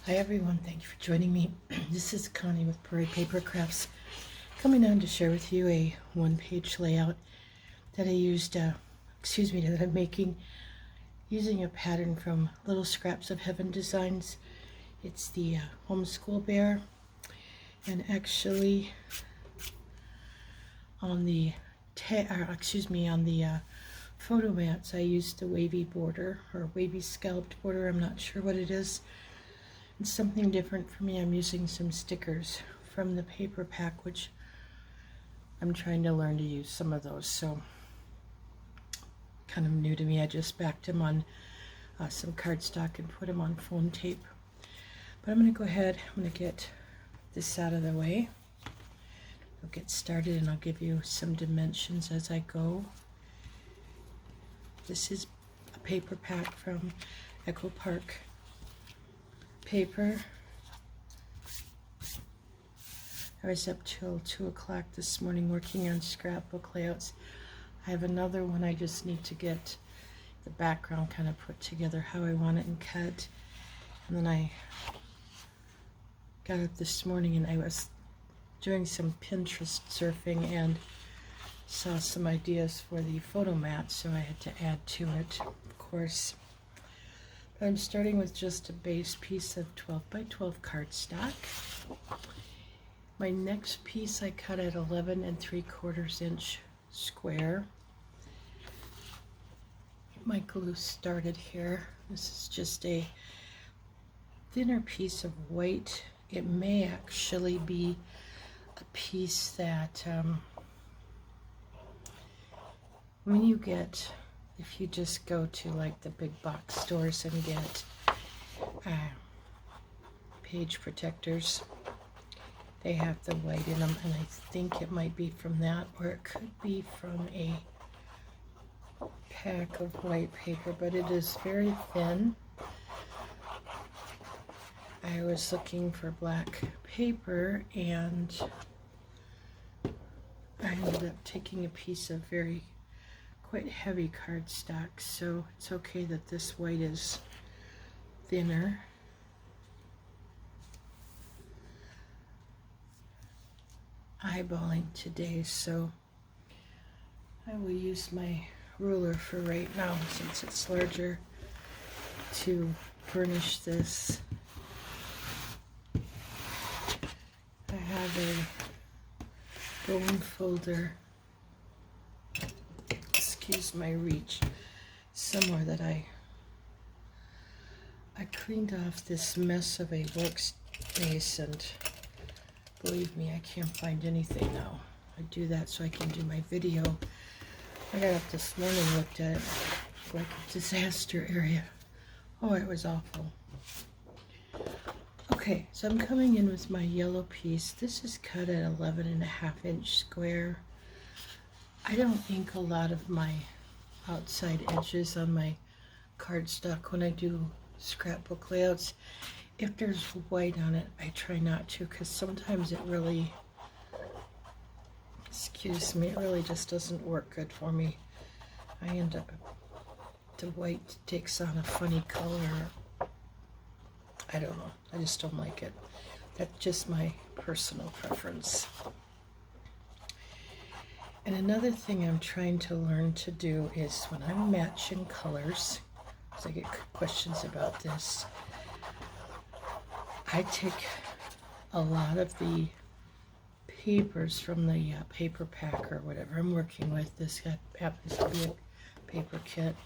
Hi everyone, thank you for joining me. This is Connie with Prairie Paper Crafts, coming on to share with you a one-page layout that I used, that I'm making using a pattern from Little Scraps of Heaven Designs. It's the Homeschool Bear, and actually on the photo mats I used the wavy border or wavy scalloped border. I'm not sure what it is. It's something different for me. I'm using some stickers from the paper pack, which I'm trying to learn to use some of those, so kind of new to me. I just backed them on some cardstock and put them on foam tape. But I'm going to go ahead, I'm going to get this out of the way. I'll get started and I'll give you some dimensions as I go. This is a paper pack from Echo Park Paper. I was up till 2 o'clock this morning working on scrapbook layouts. I have another one. I just need to get the background kind of put together how I want it and cut. And then I got up this morning and I was doing some Pinterest surfing and saw some ideas for the photo mat, so I had to add to it, of course. But I'm starting with just a base piece of 12 by 12 cardstock. My next piece I cut at 11 3/4 inch square. My glue started here. This is just a thinner piece of white. It may actually be a piece that when you get, if you just go to like the big box stores and get page protectors, they have the white in them, and I think it might be from that, or it could be from a pack of white paper, but it is very thin. I was looking for black paper and I ended up taking a piece of quite heavy cardstock, so it's okay that this white is thinner. Eyeballing today, so I will use my ruler for right now since it's larger to burnish this. I have a bone folder, excuse my reach, somewhere that I cleaned off this mess of a workspace, and believe me, I can't find anything now. I do that so I can do my video. I got up this morning, looked at it like a disaster area. Oh, it was awful. Okay, so I'm coming in with my yellow piece. This is cut at 11 1/2 inch square. I don't ink a lot of my outside edges on my cardstock when I do scrapbook layouts. If there's white on it, I try not to, because sometimes it really, it really just doesn't work good for me. I end up, the white takes on a funny color. I don't know. I just don't like it. That's just my personal preference. And another thing I'm trying to learn to do is when I'm matching colors, because I get questions about this, I take a lot of the papers from the paper pack or whatever I'm working with. This happens to be a paper kit.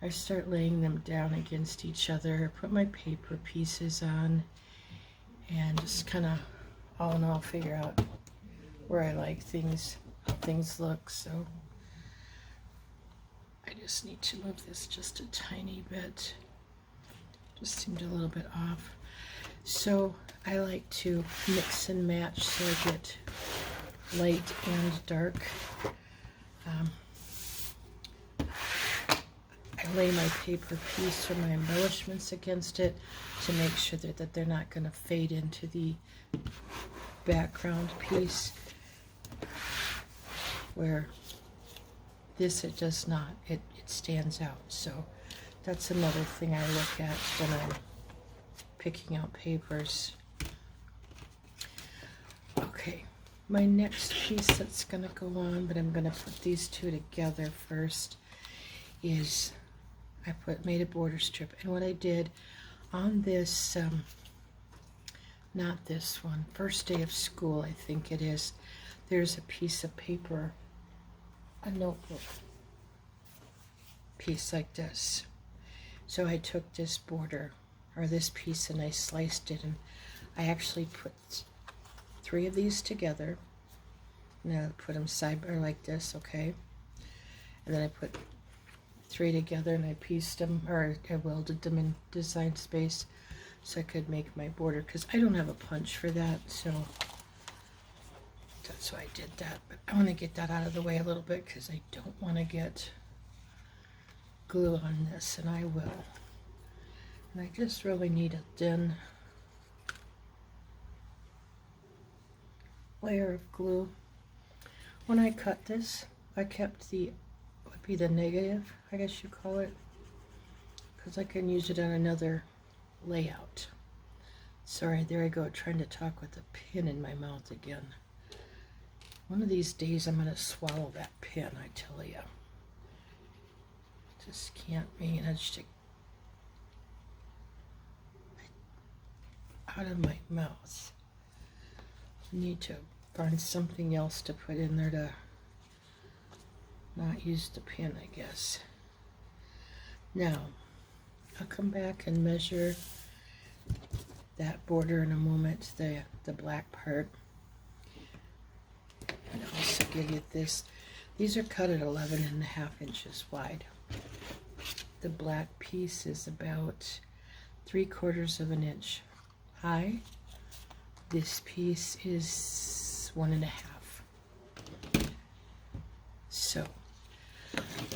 I start laying them down against each other, put my paper pieces on, and just kind of all in all figure out where I like things, how things look. So I just need to move this just a tiny bit. Just seemed a little bit off. So I like to mix and match so I get light and dark. I lay my paper piece or my embellishments against it to make sure that they're not going to fade into the background piece, where this, it does not. It stands out. So that's another thing I look at when I'm picking out papers. Okay, my next piece that's going to go on, but I'm going to put these two together first, is I made a border strip. And what I did on this, not this one, first day of school I think it is, there's a piece of paper, a notebook piece like this. So I took this border, or this piece, and I sliced it, and I actually put 3 of these together. Now put them side or like this, okay? And then I put 3 together and I pieced them, or I welded them in design space so I could make my border, because I don't have a punch for that, so that's why I did that. But I want to get that out of the way a little bit because I don't want to get glue on this, and I will. And I just really need a thin layer of glue. When I cut this, I kept the, would be the negative, I guess you call it, because I can use it on another layout. Sorry, there I go, trying to talk with a pin in my mouth again. One of these days I'm going to swallow that pin, I tell you. Just can't manage to out of my mouth. I need to find something else to put in there to not use the pin, I guess. Now, I'll come back and measure that border in a moment, the black part. And I'll also give you this. These are cut at 11.5 inches wide. The black piece is about 3/4 of an inch high. This piece is 1.5. So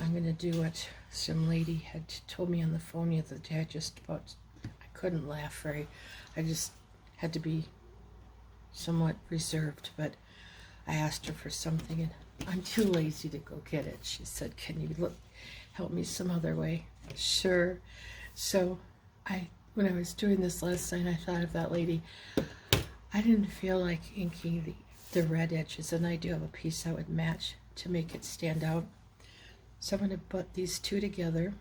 I'm going to do what some lady had told me on the phone the other day. I couldn't laugh right. I just had to be somewhat reserved, but I asked her for something and I'm too lazy to go get it. She said, "Can you help me some other way?" Sure. So when I was doing this last night, I thought of that lady. I didn't feel like inking the red edges, and I do have a piece that would match to make it stand out. So I'm going to put these two together,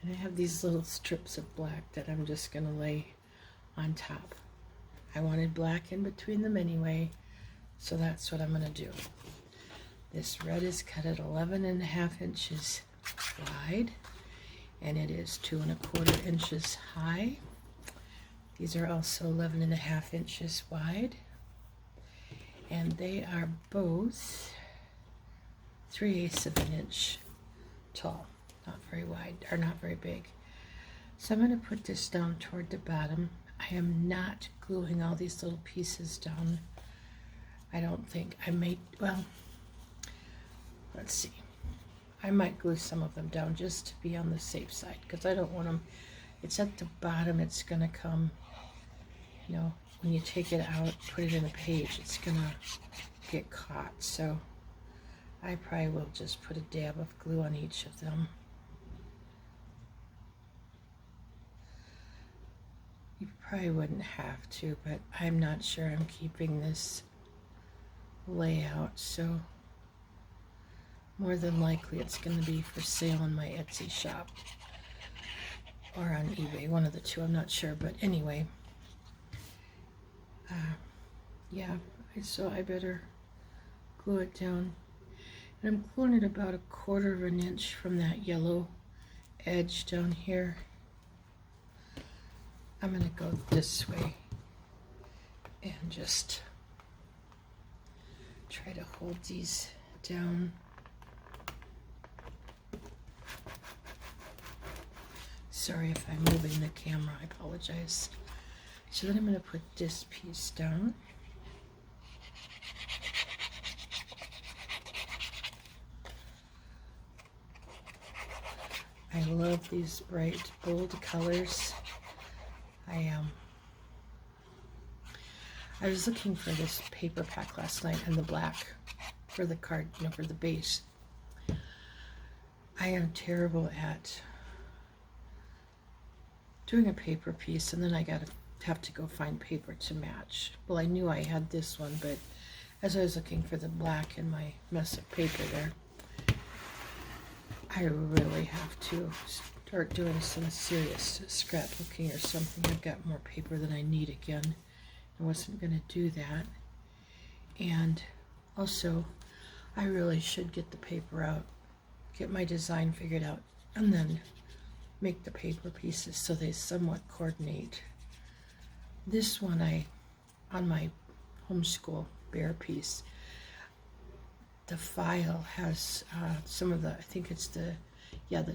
and I have these little strips of black that I'm just going to lay on top. I wanted black in between them anyway, so that's what I'm going to do. This red is cut at 11.5 inches wide, and it is 2.25 inches high. These are also 11.5 inches wide, and they are both 3/8 of an inch tall, not very wide, or not very big. So I'm going to put this down toward the bottom. I am not gluing all these little pieces down. I don't think. Well, let's see. I might glue some of them down just to be on the safe side, because I don't want them, it's at the bottom, it's going to come, when you take it out, put it in a page, it's going to get caught. So I probably will just put a dab of glue on each of them. You probably wouldn't have to, but I'm not sure I'm keeping this layout, so more than likely it's going to be for sale in my Etsy shop or on eBay, one of the two, I'm not sure, but anyway, yeah, so I better glue it down. And I'm gluing it about 1/4 of an inch from that yellow edge down here. I'm going to go this way and just try to hold these down. Sorry if I'm moving the camera, I apologize. So then I'm going to put this piece down. I love these bright, bold colors. I was looking for this paper pack last night and the black for the card, for the base. I am terrible at doing a paper piece, and then I have to go find paper to match. Well, I knew I had this one, but as I was looking for the black in my mess of paper there, I really have to start doing some serious scrapbooking or something. I've got more paper than I need again. I wasn't going to do that. And also, I really should get the paper out, get my design figured out, and then make the paper pieces so they somewhat coordinate. This one, on my Homeschool bear piece, the file has some of the, I think it's the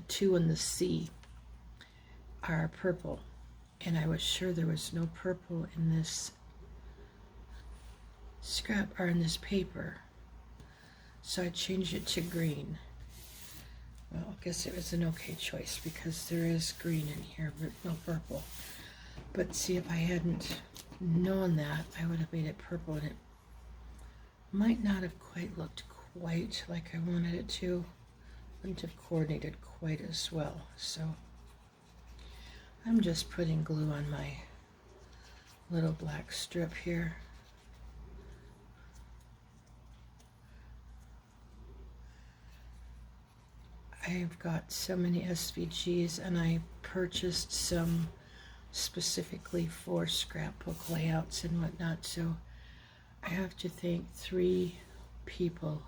2 and the C are purple, and I was sure there was no purple in this scrap or in this paper, so I changed it to green. Well, I guess it was an okay choice because there is green in here, but no purple. But see, if I hadn't known that, I would have made it purple, and it might not have quite looked quite like I wanted it to. Wouldn't have coordinated quite as well. So I'm just putting glue on my little black strip here. I've got so many SVGs, and I purchased some specifically for scrapbook layouts and whatnot, so I have to thank 3 people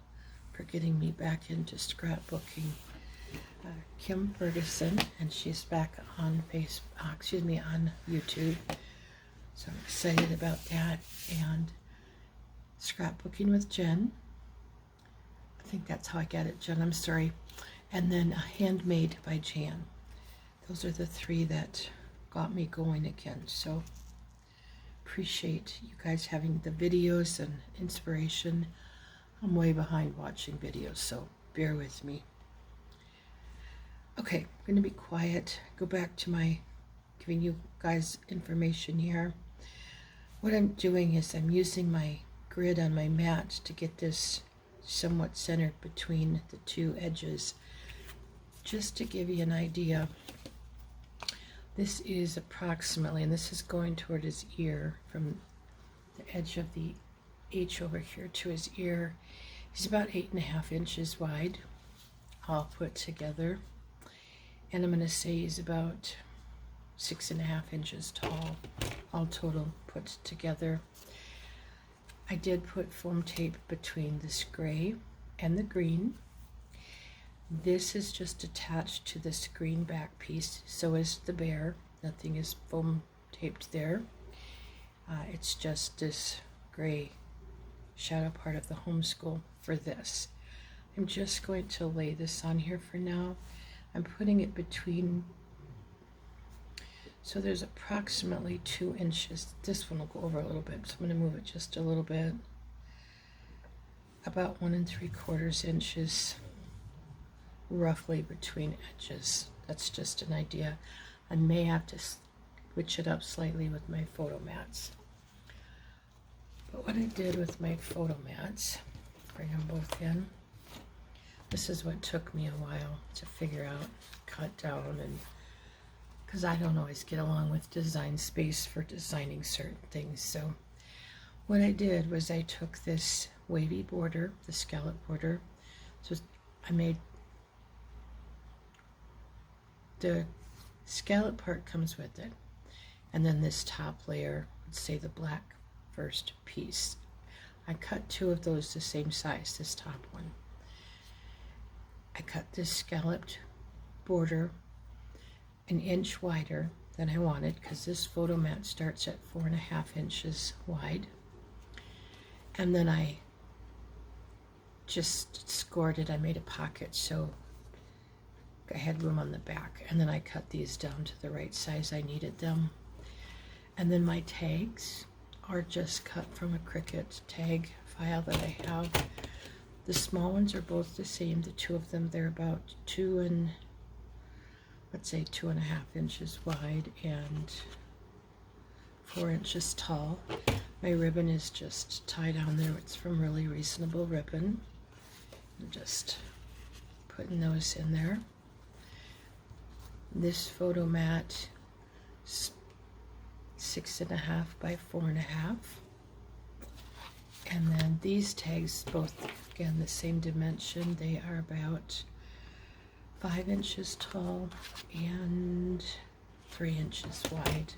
for getting me back into scrapbooking. Kim Ferguson, and she's back on on YouTube, so I'm excited about that. And Scrapbooking with Jen, I think that's how I get it, Jen, I'm sorry. And then Handmade by Jan. Those are the 3 that got me going again. So appreciate you guys having the videos and inspiration. I'm way behind watching videos, so bear with me. Okay, I'm going to be quiet. Go back to my giving you guys information here. What I'm doing is I'm using my grid on my mat to get this somewhat centered between the 2 edges. Just to give you an idea, this is approximately, and this is going toward his ear, from the edge of the H over here to his ear. He's about 8.5 inches wide, all put together. And I'm going to say he's about 6.5 inches tall, all total put together. I did put foam tape between this gray and the green. This is just attached to this green back piece, so is the bear. Nothing is foam taped there. It's just this gray shadow part of the Homeschool for this. I'm just going to lay this on here for now. I'm putting it between, so there's approximately 2 inches. This one will go over a little bit, so I'm going to move it just a little bit. About 1 3/4 inches roughly between edges. That's just an idea. I may have to switch it up slightly with my photo mats. But what I did with my photo mats, bring them both in. This is what took me a while to figure out, cut down, and because I don't always get along with design space for designing certain things. So what I did was I took this wavy border, the scallop border, so I made the scallop part comes with it, and then this top layer, let's say the black first piece, I cut 2 of those the same size, this top one. I cut this scalloped border 1 inch wider than I wanted, because this photo mat starts at 4.5 inches wide, and then I just scored it. I made a pocket so I had room on the back, and then I cut these down to the right size I needed them. And then my tags are just cut from a Cricut tag file that I have. The small ones are both the same, the 2 of them. They're about 2.5 inches wide and 4 inches tall. My ribbon is just tied on there. It's from Really Reasonable Ribbon. I'm just putting those in there. This photo mat 6.5 by 4.5. And then these tags, both again the same dimension, they are about 5 inches tall and 3 inches wide.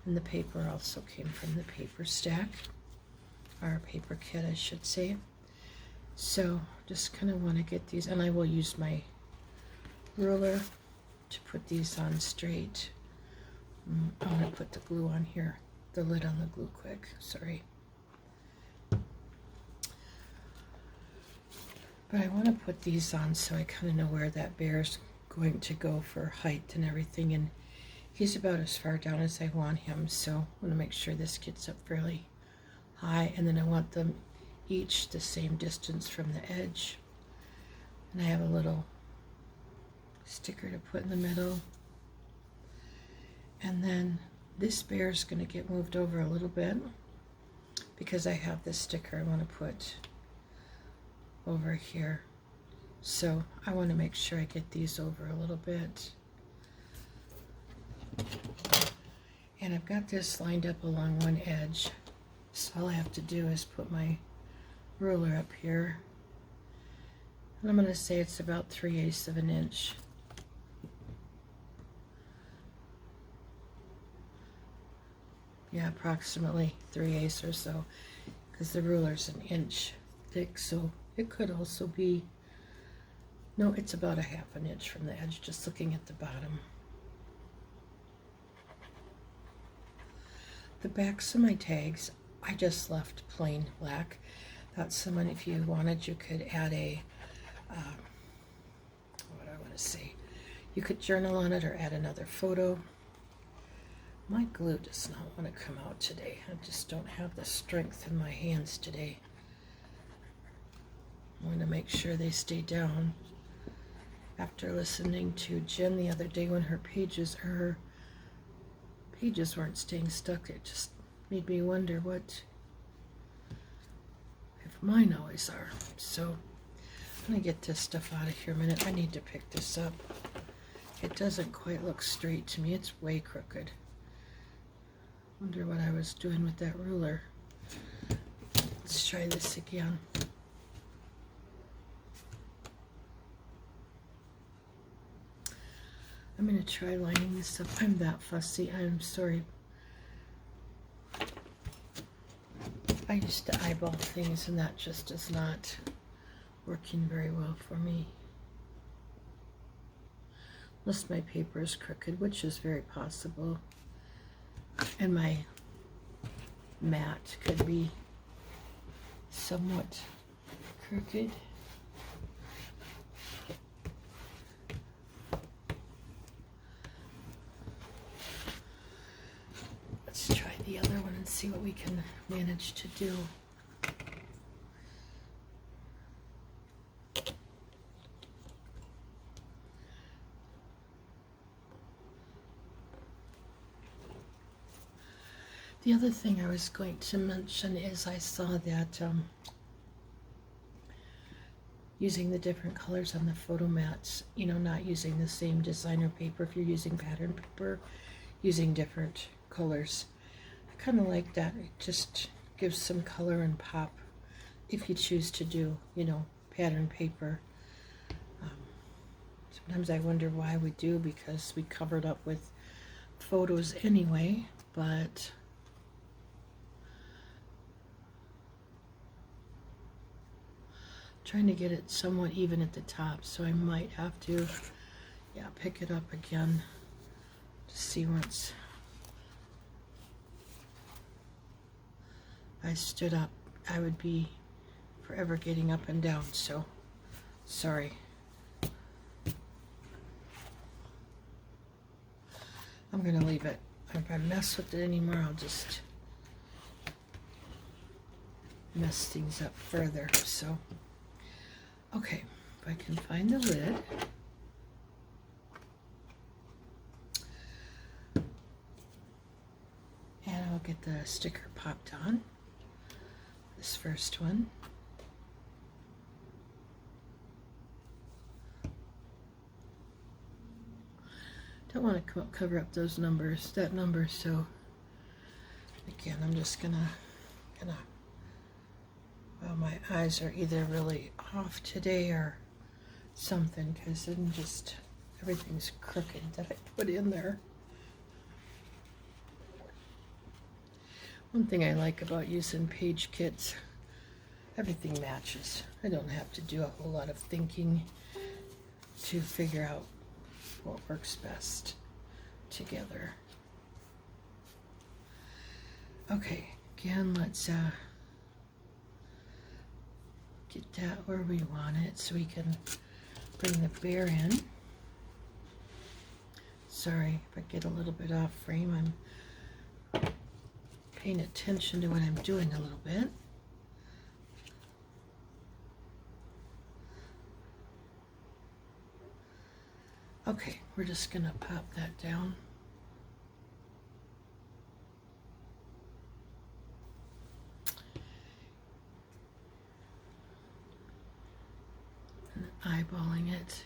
And the paper also came from the paper stack, or paper kit I should say. So just kind of want to get these, and I will use my ruler to put these on straight. I want to put the glue on here, the lid on the glue quick, sorry. But I want to put these on so I kind of know where that bear's going to go for height and everything, and he's about as far down as I want him, so I want to make sure this gets up fairly high, and then I want them each the same distance from the edge. And I have a little sticker to put in the middle. And then this bear is going to get moved over a little bit because I have this sticker I want to put over here. So I want to make sure I get these over a little bit. And I've got this lined up along one edge. So all I have to do is put my ruler up here. And I'm going to say it's about 3/8 of an inch. Yeah, approximately 3/8 or so, because the ruler's an inch thick, so it could also be, no, it's about 1/2 inch from the edge, just looking at the bottom. The backs of my tags, I just left plain black. Thought someone, if you wanted, you could add a, what do I want to say? You could journal on it or add another photo. My glue does not want to come out today. I just don't have the strength in my hands today. I'm going to make sure they stay down. After listening to Jen the other day when her pages weren't staying stuck, it just made me wonder what if mine always are. So I'm going to get this stuff out of here a minute. I need to pick this up. It doesn't quite look straight to me. It's way crooked. Wonder what I was doing with that ruler. Let's try this again. I'm going to try lining this up. I'm that fussy. I'm sorry. I used to eyeball things, and that just is not working very well for me. Unless my paper is crooked, which is very possible. And my mat could be somewhat crooked. Let's try the other one and see what we can manage to do. The other thing I was going to mention is I saw that using the different colors on the photo mats, you know, not using the same designer paper. If you're using pattern paper, using different colors. I kind of like that. It just gives some color and pop if you choose to do, you know, pattern paper. Sometimes I wonder why we do, because we covered up with photos anyway, but trying to get it somewhat even at the top, so I might have to, yeah, pick it up again to see once I stood up, I would be forever getting up and down, so sorry. I'm gonna leave it. If I mess with it anymore, I'll just mess things up further. So okay, if I can find the lid. And I'll get the sticker popped on. This first one. Don't want to cover up those numbers, that number, so again, I'm just gonna well, my eyes are either really off today or something, because then just everything's crooked that I put in there. One thing I like about using page kits, everything matches. I don't have to do a whole lot of thinking to figure out what works best together. Okay, again, let's get that where we want it so we can bring the bear in. Sorry if I get a little bit off frame. I'm paying attention to what I'm doing a little bit. Okay, we're just gonna pop that down. And eyeballing it.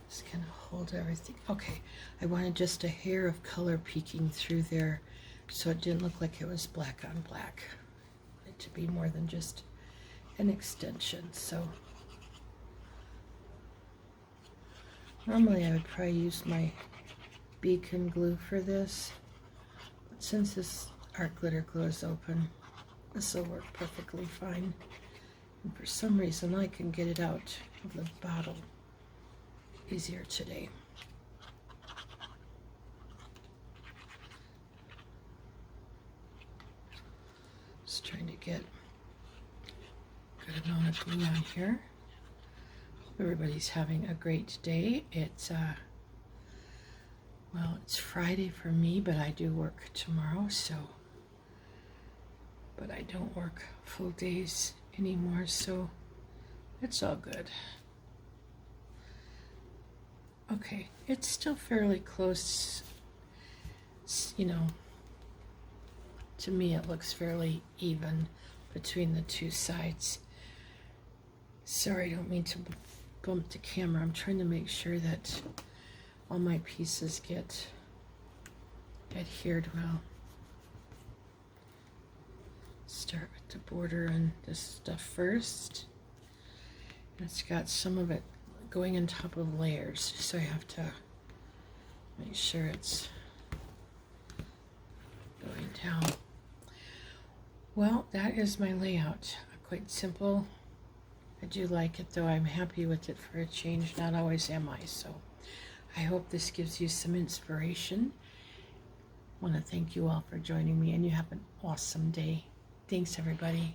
Just gonna hold everything. Okay, I wanted just a hair of color peeking through there so it didn't look like it was black on black. I wanted it to be more than just an extension. So normally I would probably use my beacon glue for this, but since this art glitter glue is open, this will work perfectly fine. And for some reason I can get it out of the bottle easier today. Just trying to get a good amount of glue on here. Hope everybody's having a great day. It's well, it's Friday for me, but I do work tomorrow, so but I don't work full days anymore, so it's all good. Okay, it's still fairly close, you know, to me it looks fairly even between the two sides. Sorry, I don't mean to bump the camera. I'm trying to make sure that all my pieces get adhered well. Start with the border and this stuff first. It's got some of it going on top of layers, so I have to make sure it's going down. Well, that is my layout. Quite simple. I do like it, though. I'm happy with it for a change. Not always am I, so I hope this gives you some inspiration. I want to thank you all for joining me, and you have an awesome day. Thanks, everybody.